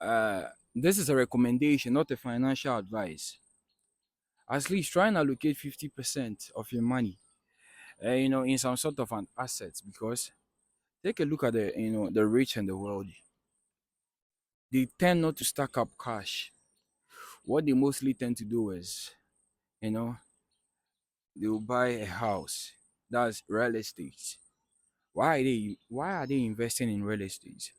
Uh, this is a recommendation, not a financial advice. At least try and allocate 50% of your money, in some sort of an asset. Because take a look at the rich and the wealthy. They tend not to stack up cash. What they mostly tend to do is, you know, they will buy a house. That's real estate. Why are they investing in real estate?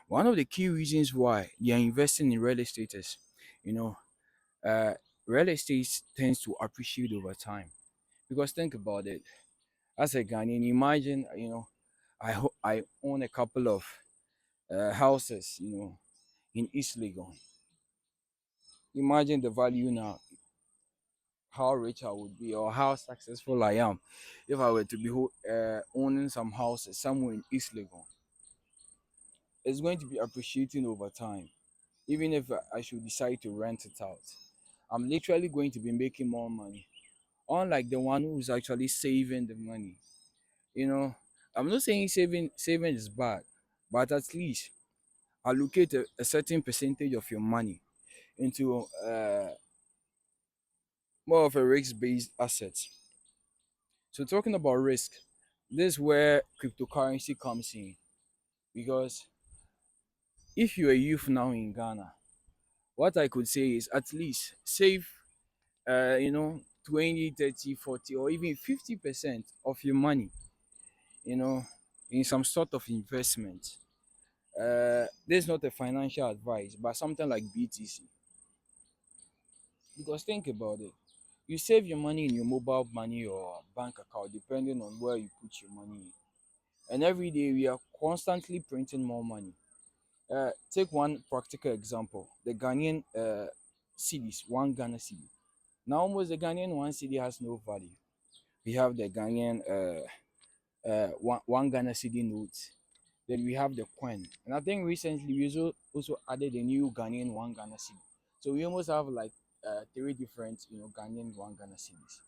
One of the key reasons why they are investing in real estate is, you know, uh, real estate tends to appreciate over time. Because think about it, as a Ghanaian, imagine, I own a couple of houses, in East Legon. Imagine the value now, how rich I would be or how successful I am if I were to be owning some houses somewhere in East Legon. It's going to be appreciating over time. Even if I should decide to rent it out, I'm literally going to be making more money. Unlike the one who's actually saving the money. You know, I'm not saying saving is bad, but at least allocate a certain percentage of your money into more of a risk-based asset. So talking about risk, this is where cryptocurrency comes in. Because if you're a youth now in Ghana, what I could say is at least save 20, 30, 40, or even 50% of your money, you know, in some sort of investment. This is not a financial advice, but something like BTC. Because think about it. You save your money in your mobile money or bank account, depending on where you put your money in. And every day we are constantly printing more money. Take one practical example: the Ghanaian cedis, one Ghana cedi. Now, almost the Ghanaian one cedi has no value. We have the Ghanaian one Ghana cedi note. Then we have the coin. And I think recently we also added a new Ghanaian one Ghana cedi. So we almost have like three different, Ghanaian one Ghana cedis.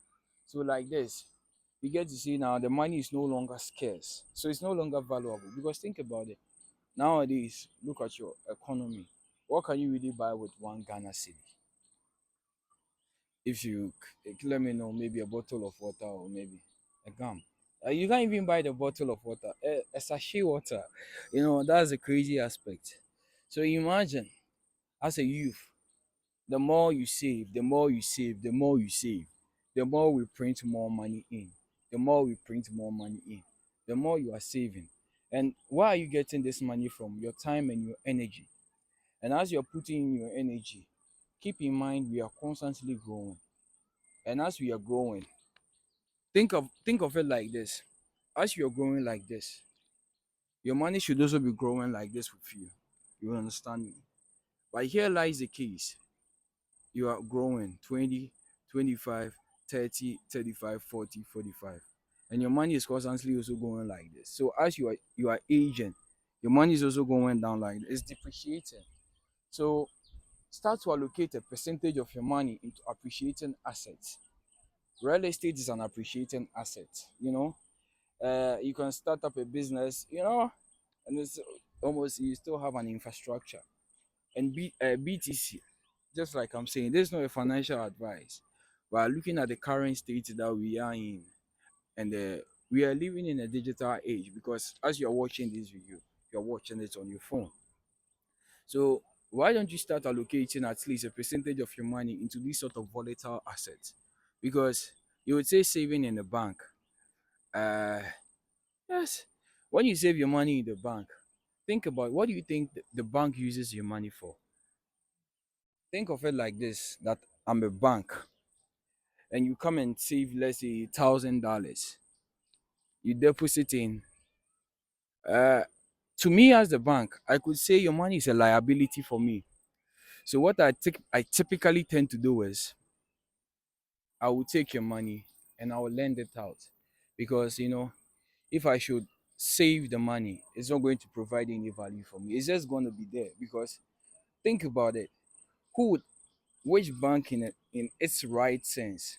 So like this, you get to see now the money is no longer scarce. So it's no longer valuable. Because think about it. Nowadays, look at your economy. What can you really buy with one Ghana cedi? If you let me know, maybe a bottle of water or maybe a gum. You can't even buy the bottle of water, a sachet water. That's a crazy aspect. So imagine, as a youth, the more you save, the more you save, the more you save, the more we print more money in, the more we print more money in, the more you are saving. And where are you getting this money from? Your time and your energy. And as you're putting in your energy, keep in mind we are constantly growing. And as we are growing, think of it like this. As you're growing like this, your money should also be growing like this with you. You understand me? But here lies the case. You are growing 20, 25, 30, 35, 40, 45. And your money is constantly also going like this. So as you are aging, your money is also going down like this. It's depreciating. So start to allocate a percentage of your money into appreciating assets. Real estate is an appreciating asset. You can start up a business, and it's almost you still have an infrastructure. And BTC, just like I'm saying, there's no financial advice. We are looking at the current state that we are in, and we are living in a digital age because as you're watching this video, you're watching it on your phone. So why don't you start allocating at least a percentage of your money into these sort of volatile assets? Because you would say saving in the bank. Uh, yes, when you save your money in the bank, think about what do you think the bank uses your money for? Think of it like this: that I'm a bank, and you come and save, let's say, $1,000. You deposit in. Uh, to me as the bank, I could say your money is a liability for me. So what I typically tend to do is I will take your money and I will lend it out because if I should save the money, it's not going to provide any value for me. It's just going to be there because think about it. Who would, which bank in its right sense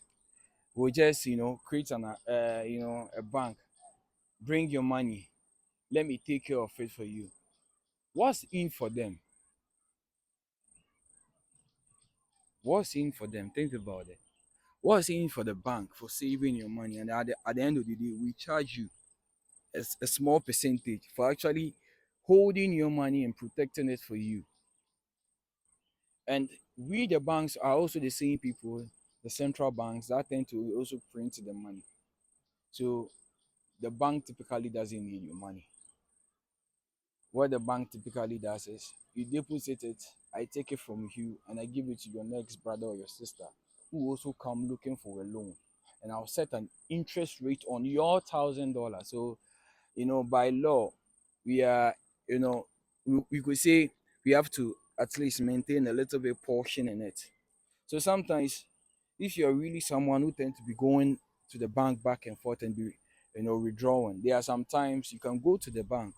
will just create a bank, bring your money, let me take care of it for you? What's in for them? What's in for them? Think about it. What's in for the bank for saving your money? And at the end of the day, we charge you a small percentage for actually holding your money and protecting it for you. And we, the banks, are also the same people, the central banks that tend to also print the money. So the bank typically doesn't need your money. What the bank typically does is you deposit it, I take it from you, and I give it to your next brother or your sister who also come looking for a loan. And I'll set an interest rate on your $1,000. So, by law, we are, we could say we have to at least maintain a little bit portion in it. So sometimes, if you're really someone who tends to be going to the bank back and forth and be, withdrawing, there are sometimes you can go to the bank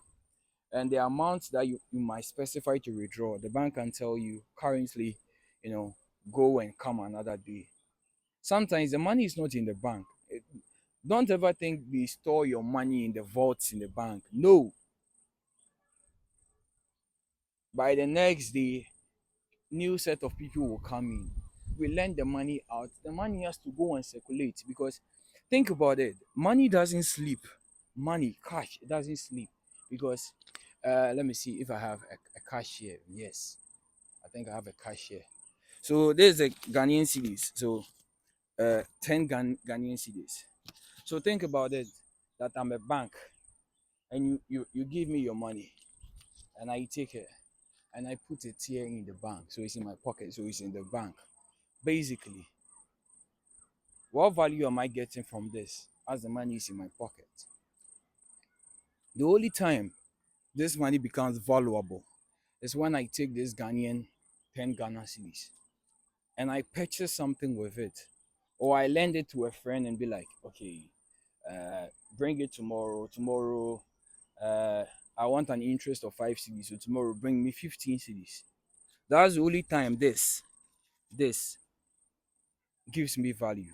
and the amount that you might specify to withdraw, the bank can tell you currently, you know, go and come another day. Sometimes the money is not in the bank. Don't ever think they store your money in the vaults in the bank. No, by the next day, new set of people will come in. We lend the money out. The money has to go and circulate because think about it. Money doesn't sleep. Money, cash, it doesn't sleep because let me see if I have a cash here. Yes, I think I have a cash here. So there's a Ghanaian cedis. So 10 Ghanaian cedis. So think about it that I'm a bank and you give me your money and I take it and I put it here in the bank. So it's in my pocket. So it's in the bank. Basically, what value am I getting from this as the money is in my pocket? The only time this money becomes valuable is when I take this Ghanaian 10 Ghana cedis and I purchase something with it. Or I lend it to a friend and be like, okay, uh, bring it tomorrow. Tomorrow, uh, I want an interest of 5 cedis. So tomorrow, bring me 15 cedis. That's the only time this gives me value.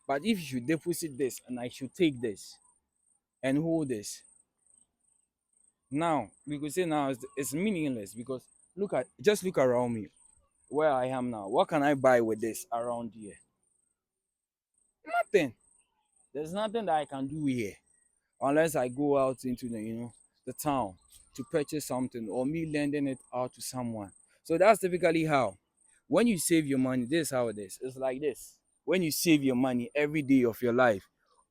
But if you should deposit this and I should take this and hold this, now we could say now it's meaningless because just look around me where I am now. What can I buy with this around here? Nothing. There's nothing that I can do here unless I go out into the town to purchase something or me lending it out to someone. So that's typically how when you save your money, this is how it is. It's like this. When you save your money every day of your life,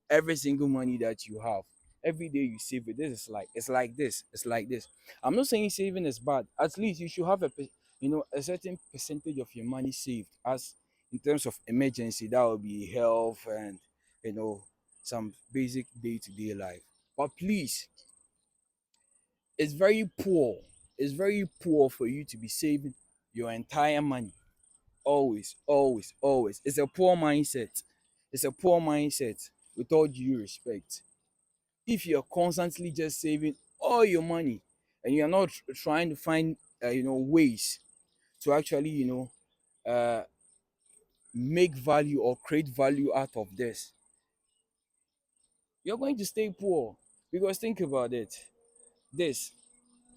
every single money that you have, every day you save it. This is like it's like this. It's like this. I'm not saying saving is bad. At least you should have a certain percentage of your money saved as in terms of emergency. That would be health and you know some basic day-to-day life. But please, it's very poor. It's very poor for you to be saving your entire money. Always, always, always. It's a poor mindset. It's a poor mindset with all due respect. If you're constantly just saving all your money and you're not trying to find ways to actually uh, make value or create value out of this, you're going to stay poor. Because think about it, this,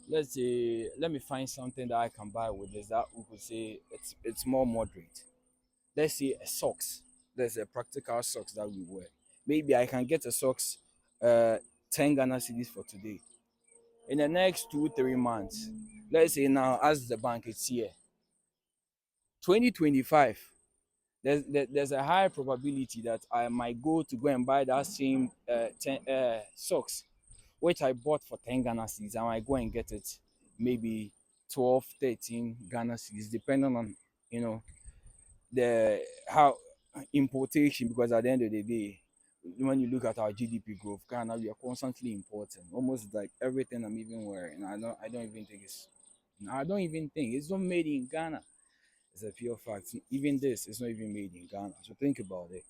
let's say, let me find something that I can buy with this that we could say it's more moderate. Let's say a socks. There's a practical socks that we wear. Maybe I can get a socks, uh 10 Ghana cedis for today. In the next 2 3 months, let's say now as the bank is here, 2025, there's a high probability that I might go and buy that same 10 socks which I bought for 10 Ghana cedis. I might go and get it maybe 12 13 Ghana cedis depending on you know the how importation, because at the end of the day, when you look at our GDP growth, Ghana, we are constantly importing almost like everything I'm even wearing. I don't even think it's not made in Ghana. It's a pure fact. Even this is not even made in Ghana. So think about it.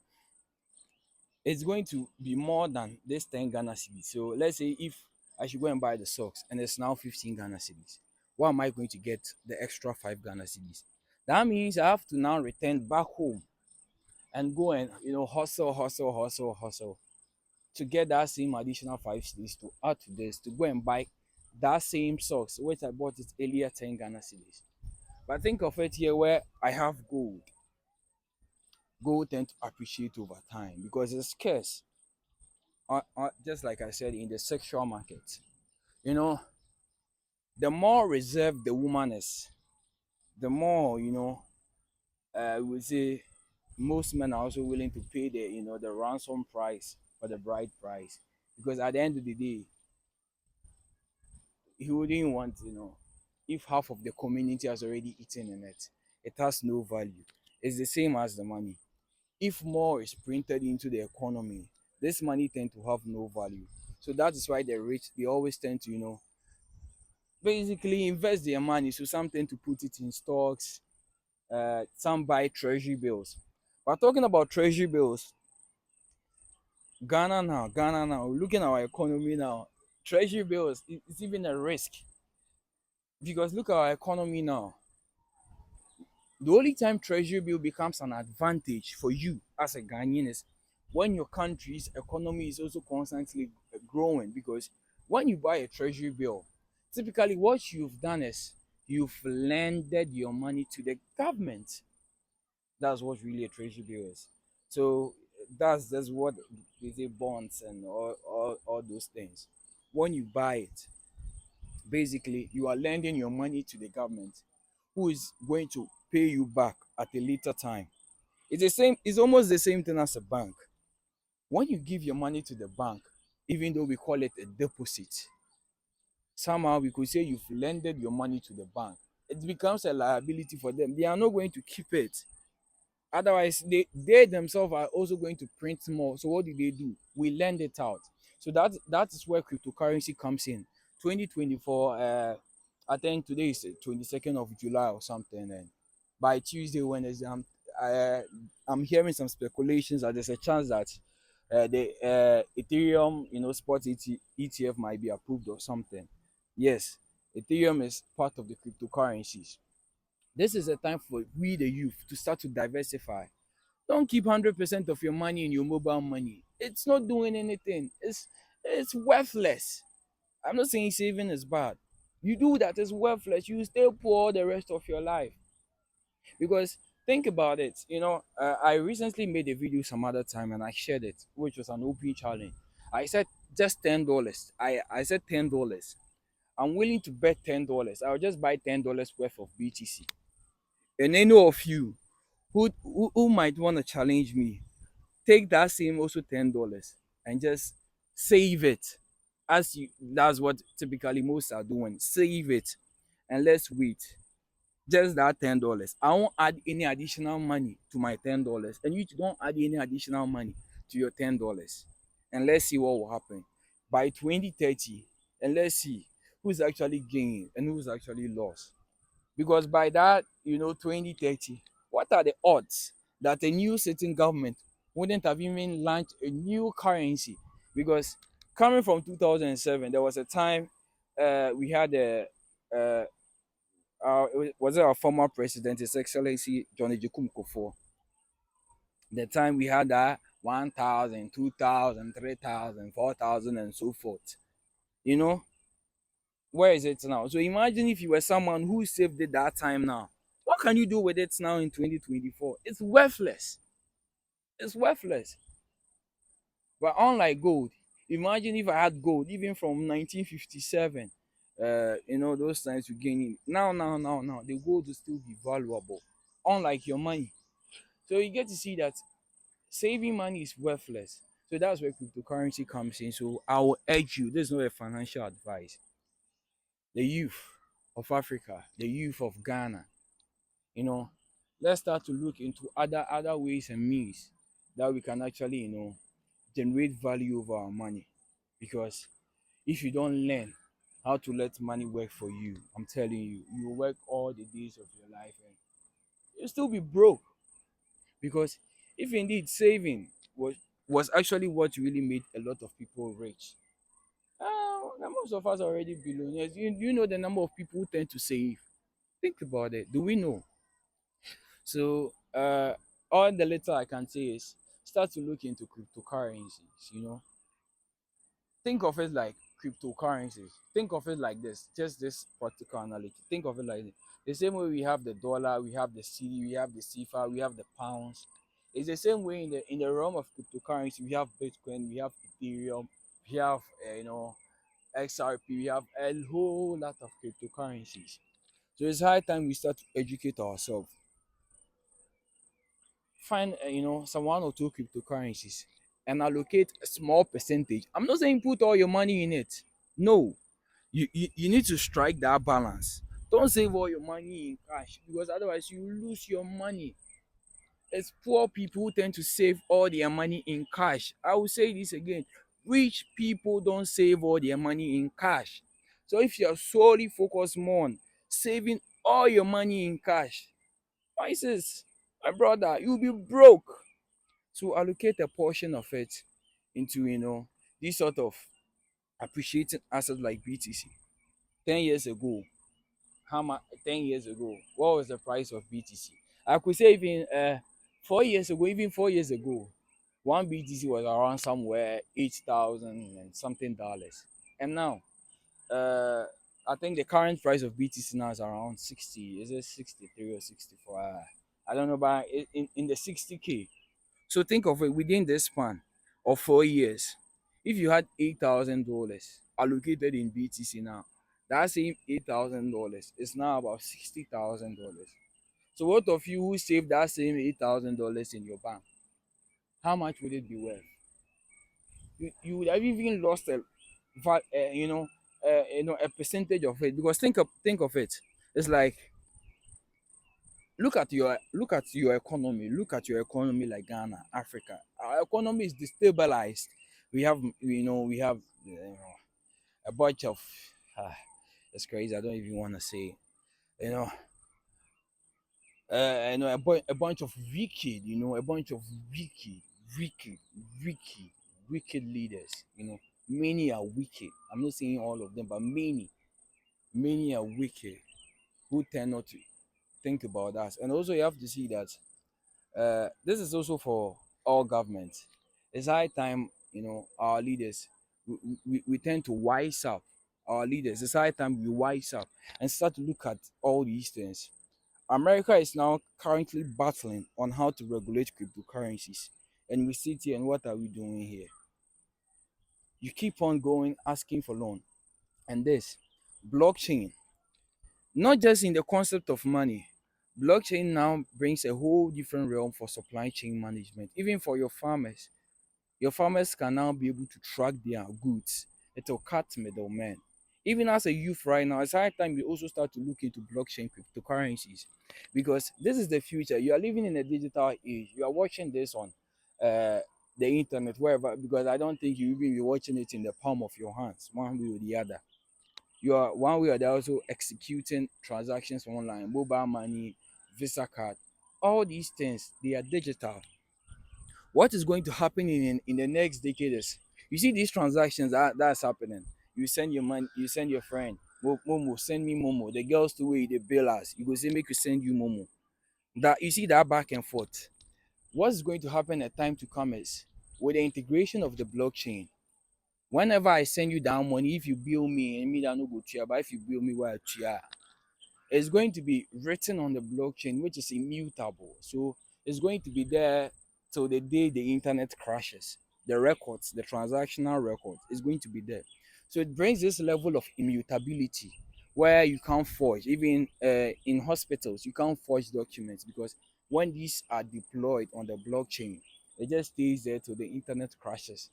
It's going to be more than this 10 Ghana cedis. So let's say if I should go and buy the socks and it's now 15 Ghana cedis, why am I going to get the extra 5 Ghana cedis? That means I have to now return back home and go and hustle, hustle, hustle, hustle to get that same additional 5 cedis to add to this to go and buy that same socks which I bought it earlier 10 Ghana cedis. But think of it here where I have gold. gold tend to appreciate over time because it's scarce. Just like I said, in the sexual market, you know, the more reserved the woman is, the more, we say most men are also willing to pay the, the ransom price for the bride price, because at the end of the day, he wouldn't want, if half of the community has already eaten in it, it has no value. It's the same as the money. If more is printed into the economy, this money tend to have no value. So that is why the rich, they always tend to, basically invest their money. So some tend to put it in stocks, some buy treasury bills. But talking about treasury bills, Ghana now, looking at our economy now, treasury bills, it's even a risk. Because look at our economy now. The only time treasury bill becomes an advantage for you as a Ghanaian is when your country's economy is also constantly growing. Because when you buy a treasury bill, typically what you've done is you've lended your money to the government. That's what really a treasury bill is. So that's what they say bonds and all those things. When you buy it, basically you are lending your money to the government, who is going to pay you back at a later time. It's almost the same thing as a bank. When you give your money to the bank, even though we call it a deposit, somehow we could say you've lended your money to the bank. It becomes a liability for them. They are not going to keep it. Otherwise, they themselves are also going to print more. So what do? We lend it out. So that is where cryptocurrency comes in. 2024, I think today is the 22nd of July or something, and by Tuesday, Wednesday, I'm hearing some speculations that there's a chance that the Ethereum, spot ETF might be approved or something. Yes, Ethereum is part of the cryptocurrencies. This is a time for we, the youth, to start to diversify. Don't keep 100% of your money in your mobile money. It's not doing anything. It's worthless. I'm not saying saving is bad. You do that, it's worthless. You stay poor the rest of your life. Because think about it. I recently made a video some other time and I shared it, which was an open challenge. I said just $10. I said $10. I'm willing to bet $10. I'll just buy $10 worth of BTC. And any of you who might want to challenge me, take that same also $10 and just save it. That's what typically most are doing. Save it and let's wait. Just that $10. I won't add any additional money to my $10, and you don't add any additional money to your $10. And let's see what will happen by 2030. And let's see who's actually gaining and who's actually lost. Because by that, 2030, what are the odds that a new sitting government wouldn't have even launched a new currency? Because coming from 2007, there was a time we had uh, was it our former president, His Excellency John Ejikumu Kufuor. The time we had that 1,000, 2,000, 3,000, 4,000, and so forth. You know, where is it now? So imagine if you were someone who saved it that time now. What can you do with it now in 2024? It's worthless. It's worthless. But unlike gold, imagine if I had gold even from 1957, those times you gain it. Now, the gold will still be valuable, unlike your money. So you get to see that saving money is worthless. So that's where cryptocurrency comes in. So I will urge you, this is not a financial advice. The youth of Africa, the youth of Ghana, you know, let's start to look into other ways and means that we can actually, generate value over our money. Because if you don't learn how to let money work for you, I'm telling you, you will work all the days of your life and you'll still be broke. Because if indeed saving was actually what really made a lot of people rich, most of us are already billionaires. You know the number of people who tend to save. Think about it. Do we know? So all the little I can say is start to look into cryptocurrencies. Think of it like cryptocurrencies. Think of it like this, just this practical analogy. Think of it like this. The same way we have the dollar, we have the cedi, we have the CFA, we have the pounds. It's the same way in the realm of cryptocurrency. We have Bitcoin, we have Ethereum, we have XRP, we have a whole lot of cryptocurrencies. So it's high time we start to educate ourselves. Find some one or two cryptocurrencies and allocate a small percentage. I'm not saying put all your money in it. No, you need to strike that balance. Don't save all your money in cash because otherwise you lose your money. It's poor people who tend to save all their money in cash. I will say this again. Rich people don't save all their money in cash. So if you're solely focused more on saving all your money in cash, why is this? My brother, you'll be broke. So allocate a portion of it into this sort of appreciating assets like BTC. 10 years ago, how much? 10 years ago, what was the price of BTC? I could say even 4 years ago, even 4 years ago, one BTC was around somewhere 8,000 and something dollars. And now, uh, I think the current price of BTC now is around 60. Is it 63 or 64? I don't know, but in the 60K. So think of it within this span of 4 years. If you had $8,000 allocated in BTC now, that same $8,000 is now about $60,000. So what of you who saved that same $8,000 in your bank? How much would it be worth? You would have even lost a percentage of it because think of it. It's like look at your economy. Look at your economy like Ghana, Africa. Our economy is destabilized. We have a bunch of uh, it's crazy. I don't even want to say you know a bunch of a bunch of wicked, wicked, wicked leaders. Many are wicked. I'm not saying all of them, but many are wicked who tend not to think about us. And also, you have to see that this is also for all governments. It's high time, our leaders, we tend to wise up. Our leaders, it's high time we wise up and start to look at all these things. America is now currently battling on how to regulate cryptocurrencies. And we sit here and what are we doing here? You keep on going asking for loan. And this blockchain, not just in the concept of money, blockchain now brings a whole different realm for supply chain management, even for your farmers. Your farmers can now be able to track their goods. It will cut middlemen. Even as a youth right now, it's high time you also start to look into blockchain cryptocurrencies because this is the future. You are living in a digital age. You are watching this on the internet, wherever, because I don't think you even be watching it in the palm of your hands, one way or the other. You are one way or the other also executing transactions online, mobile money, Visa card, all these things, they are digital. What is going to happen in the next decade is you see these transactions that's happening. You send your money, you send your friend, Momo, send me Momo. The girls the way they bill us, you go say make you send you Momo. That you see that back and forth. What's going to happen at time to come is with the integration of the blockchain. Whenever I send you that money, if you bill me and me that no go chia, but if you bill me while chia, it's going to be written on the blockchain, which is immutable. So it's going to be there till the day the internet crashes. The records, the transactional record, is going to be there. So it brings this level of immutability where you can't forge. Even in hospitals, you can't forge documents because when these are deployed on the blockchain, it just stays there till the internet crashes.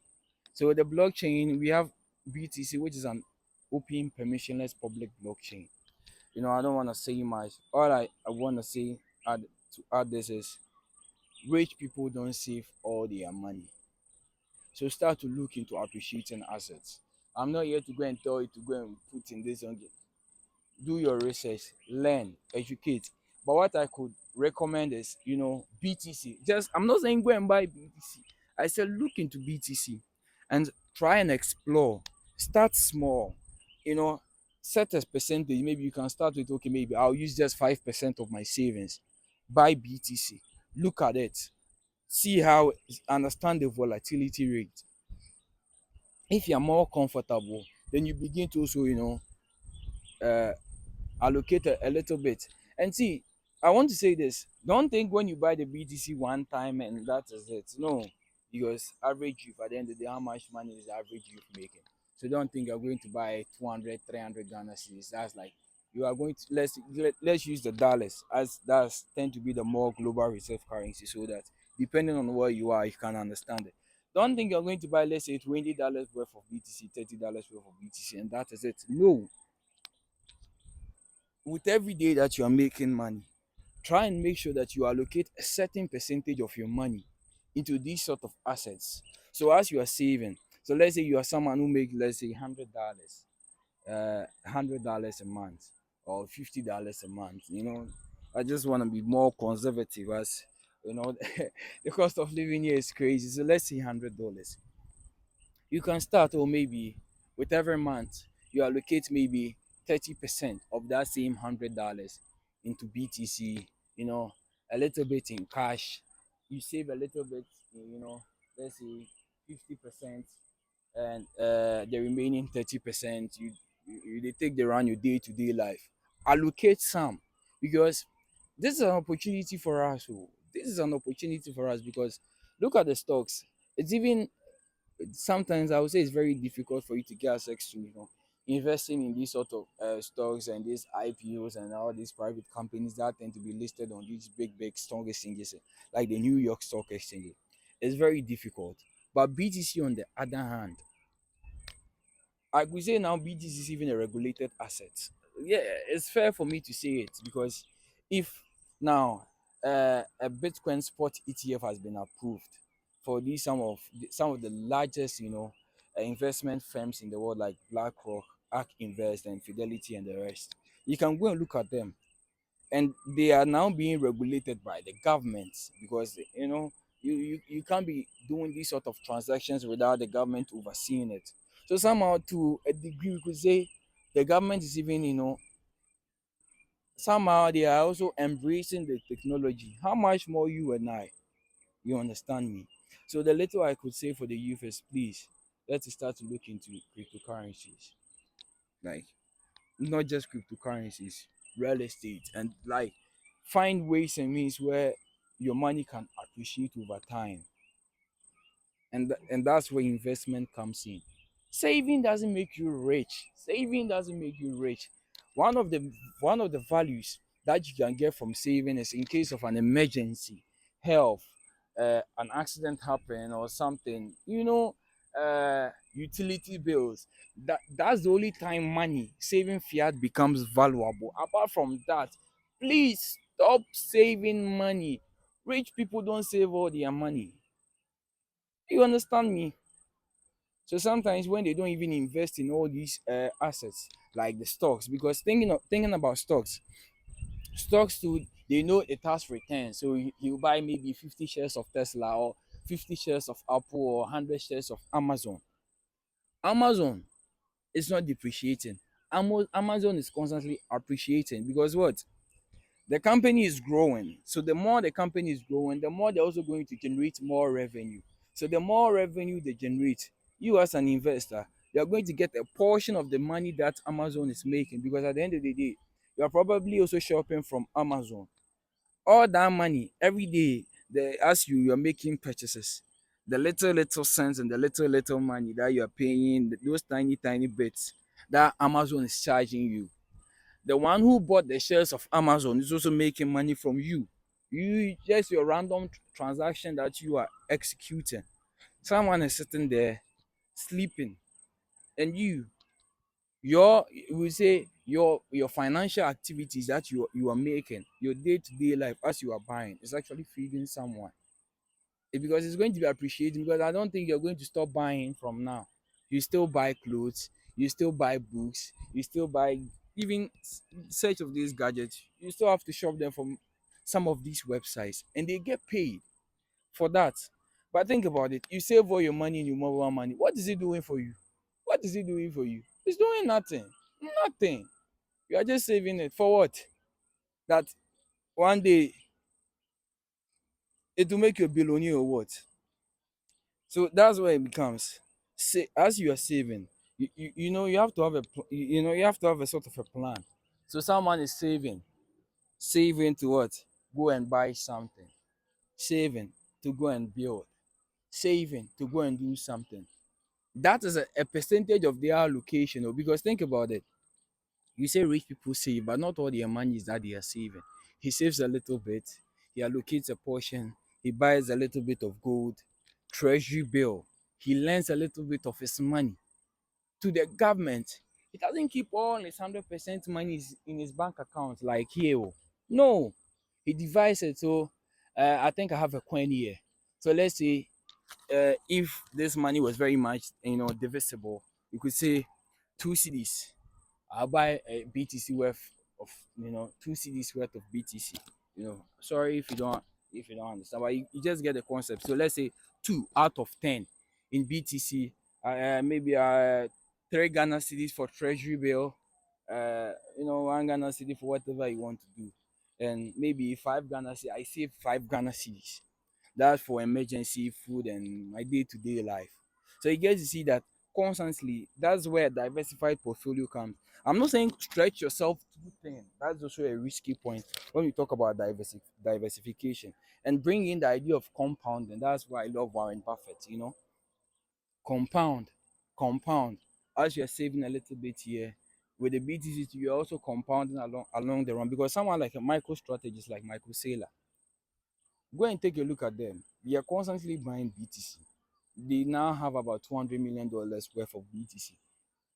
So the blockchain, we have BTC, which is an open permissionless public blockchain. I don't want to say much. All I want to say add, to add this is rich people don't save all their money. So start to look into appreciating assets. I'm not here to go and tell you to go and put in this on. Do your research, learn, educate. But what I could recommend is, BTC. Just I'm not saying go and buy BTC. I said look into BTC and try and explore. Start small, you know, set a percentage. Maybe you can start with okay, maybe I'll use just 5% of my savings. Buy BTC. Look at it. See how understand the volatility rate. If you're more comfortable, then you begin to also, uh allocate a little bit and see I want to say this. Don't think when you buy the BTC one time and that is it. No, because average youth at the end of the day, how much money is the average youth making? So don't think you're going to buy 200, 300 Ghana cedis. That's like you are going to let's use the dollars as that's tend to be the more global reserve currency, so that depending on where you are, you can understand it. Don't think you're going to buy, let's say, $20 worth of BTC, $30 worth of BTC, and that is it. No, with every day that you are making money, try and make sure that you allocate a certain percentage of your money into these sort of assets. So as you are saving, so let's say you are someone who make, let's say, $100 a month or $50 a month. I just want to be more conservative, as the cost of living here is crazy. So let's say $100. You can start, or maybe with every month you allocate maybe 30% of that same $100 into BTC, a little bit in cash. You save a little bit, let's say 50%, and the remaining 30% they take, they run your day-to-day life. Allocate some, because this is an opportunity for us. Oh. This is an opportunity for us, because look at the stocks. It's even sometimes I would say it's very difficult for you to get access to, investing in these sort of stocks and these IPOs and all these private companies that tend to be listed on these big stock exchanges, like the New York Stock Exchange. It's very difficult. But BTC, on the other hand, I could say now BTC is even a regulated asset. Yeah, it's fair for me to say it, because if now a Bitcoin spot ETF has been approved for these some of the largest, investment firms in the world, like BlackRock, ARK Invest, and Fidelity, and the rest. You can go and look at them, and they are now being regulated by the government, because you can't be doing these sort of transactions without the government overseeing it. So somehow, to a degree, we could say the government is even, somehow they are also embracing the technology. How much more you and I? You understand me? So the little I could say for the youth is, please, let's start to look into cryptocurrencies, like not just cryptocurrencies, real estate, and like find ways and means where your money can appreciate over time. And that's where investment comes in. Saving doesn't make you rich. Saving doesn't make you rich. One of the values that you can get from saving is, in case of an emergency, health, an accident happen or something, utility bills. That's the only time money, saving fiat, becomes valuable. Apart from that, please stop saving money. Rich people don't save all their money. You understand me? So sometimes when they don't even invest in all these assets like the stocks, because thinking about stocks too, they know it has return. So you buy maybe 50 shares of Tesla, or 50 shares of Apple, or 100 shares of Amazon. Amazon is not depreciating. Amazon is constantly appreciating, because what? The company is growing. So the more the company is growing, the more they're also going to generate more revenue. So the more revenue they generate, you as an investor, you're going to get a portion of the money that Amazon is making, because at the end of the day, you're probably also shopping from Amazon. All that money every day, as you're making purchases, the little cents and the little money that you're paying, those tiny bits that Amazon is charging you, the one who bought the shares of Amazon is also making money from you. You just your random transaction that you are executing. Someone is sitting there sleeping, and we say your financial activities that you are making, your day-to-day life as you are buying, is actually feeding someone. Because it's going to be appreciated, because I don't think you're going to stop buying from now. You still buy clothes, you still buy books, you still buy even search of these gadgets. You still have to shop them from some of these websites, and they get paid for that. But think about it. You save all your money in your mobile money. What is it doing for you? What is it doing for you? It's doing nothing. Nothing. You are just saving it for what? That one day it will make you a billionaire or what? So that's where it becomes. Say, as you are saving, you have to have you have to have a sort of a plan. So someone is saving. saving to what? Go and buy something, saving to go and build, saving to go and do something. That is a percentage of their allocation. Oh, because think about it. You say rich people save, but not all their money is that they are saving. He saves a little bit, he allocates a portion, he buys a little bit of gold, treasury bill. He lends a little bit of his money to the government. He doesn't keep all his 100% money in his bank account like here. Oh. No, he divides it. So I think I have a coin here. So let's say if this money was very much divisible, you could say 2 cedis. I'll buy a BTC worth of 2 cedis worth of BTC. Sorry if you don't understand, but you just get the concept. So let's say 2 out of 10 in BTC, maybe 3 Ghana cedis for treasury bill, 1 Ghana cedi for whatever you want to do, and maybe 5 Ghana cedi. I save 5 Ghana cedis. That's for emergency food and my day-to-day life. So you get to see that constantly. That's where a diversified portfolio comes. I'm not saying stretch yourself too thin. That's also a risky point when we talk about diversification and bring in the idea of compounding. That's why I love Warren Buffett. Compound, compound. As you're saving a little bit here with the BTC, you're also compounding along the run. Because someone like a micro strategist like Michael Saylor, go and take a look at them. They are constantly buying BTC. They now have about $200 million worth of BTC.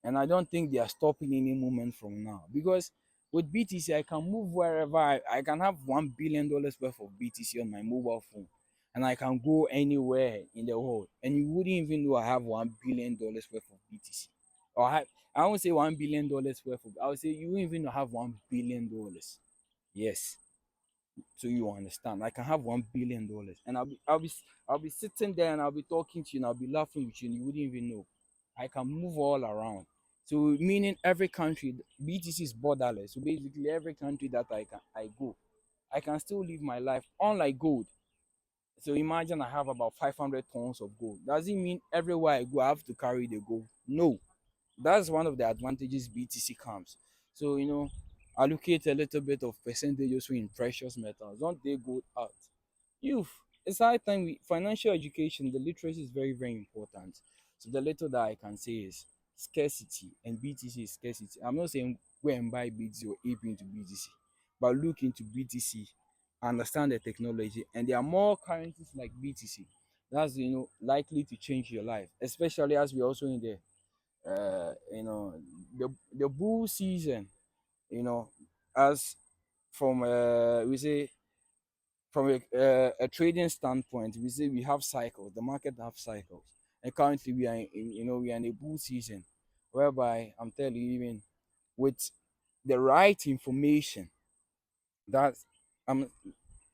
And I don't think they are stopping any moment from now. Because with BTC, I can move wherever I can have $1 billion worth of BTC on my mobile phone. And I can go anywhere in the world. And you wouldn't even know I have $1 billion worth of BTC. Or I won't say $1 billion worth of, I would say you wouldn't even have $1 billion. Yes, so you understand. I can have $1 billion, and I'll be sitting there and I'll be talking to you and I'll be laughing with you and you wouldn't even know. I can move all around. So meaning every country, BTC is borderless. So basically every country that I go, I can still live my life unlike gold. So imagine I have about 500 tons of gold. Does it mean everywhere I go I have to carry the gold? No. That's one of the advantages BTC comes. So allocate a little bit of percentage also in precious metals. Don't they go out? Youth, it's high time financial education, the literacy is very, very important. So the little that I can say is scarcity, and BTC is scarcity. I'm not saying go and buy BTC or ape into BTC, but look into BTC, understand the technology, and there are more currencies like BTC. That's likely to change your life, especially as we're also in the the bull season, you know, as from we say from a trading standpoint, we say we have cycles. The market have cycles, and currently we are in a bull season, whereby I'm telling you, even with the right information, that I'm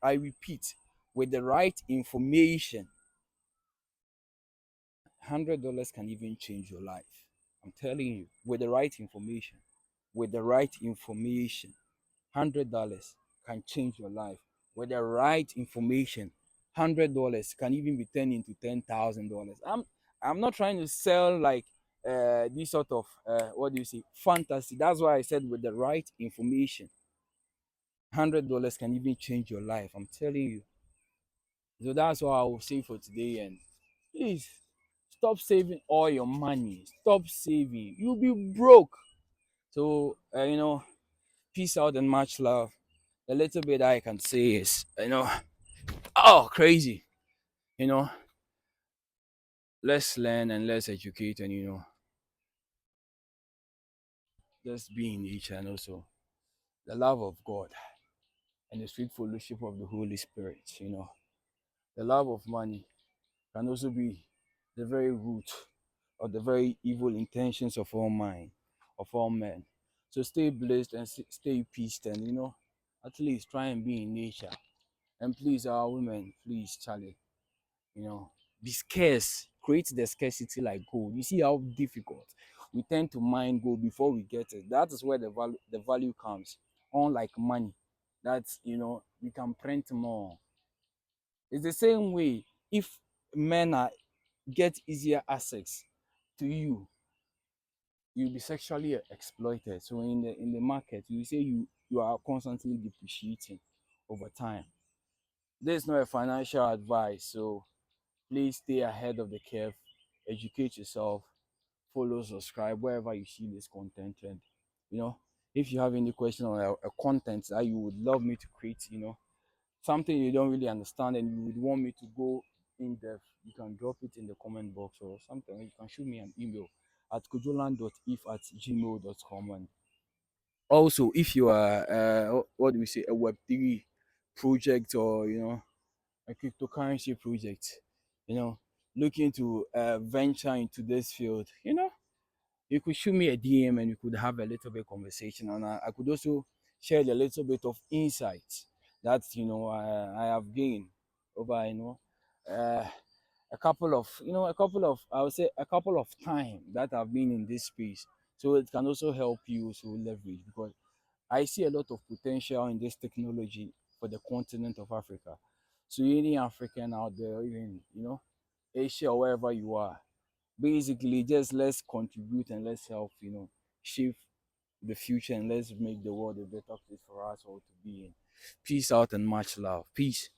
I repeat, with the right information, $100 can even change your life. I'm telling you, with the right information, with the right information, $100 can change your life. With the right information, $100 can even be turned into $10,000. I'm not trying to sell like this sort of what do you say, fantasy. That's why I said with the right information, $100 can even change your life. I'm telling you. So that's what I will say for today. And please stop saving all your money. Stop saving. You'll be broke. So peace out and much love. The little bit I can say is, oh, crazy. You know, let's learn and let's educate and, let's be in nature, and also the love of God and the sweet fellowship of the Holy Spirit. The love of money can also be the very root of the very evil intentions of all mind, of all men. So stay blessed and stay peace, and, at least try and be in nature. And please, our women, please, Charlie, you know, be scarce, create the scarcity like gold. You see how difficult we tend to mine gold before we get it. That is where the value comes. Unlike money, that's we can print more. It's the same way. If men are get easier access to you, you'll be sexually exploited. So in the market, you say you are constantly depreciating over time. This is not a financial advice, so please stay ahead of the curve, educate yourself, follow, subscribe wherever you see this content. And you know, if you have any question on a content that you would love me to create, something you don't really understand and you would want me to go in depth, you can drop it in the comment box or something. You can shoot me an email at kojoland.if@gmail.com. And also, if you are, what do we say, a Web3 project, or a cryptocurrency project, you know, looking to venture into this field, you could shoot me a DM and you could have a little bit conversation, and I could also share a little bit of insight that I have gained over uh, I would say a couple of time that I've been in this space, so it can also help you to leverage, because I see a lot of potential in this technology for the continent of Africa. So any African out there, even Asia or wherever you are, basically just let's contribute and let's help shape the future, and let's make the world a better place for us all to be in. Peace out and much love. Peace.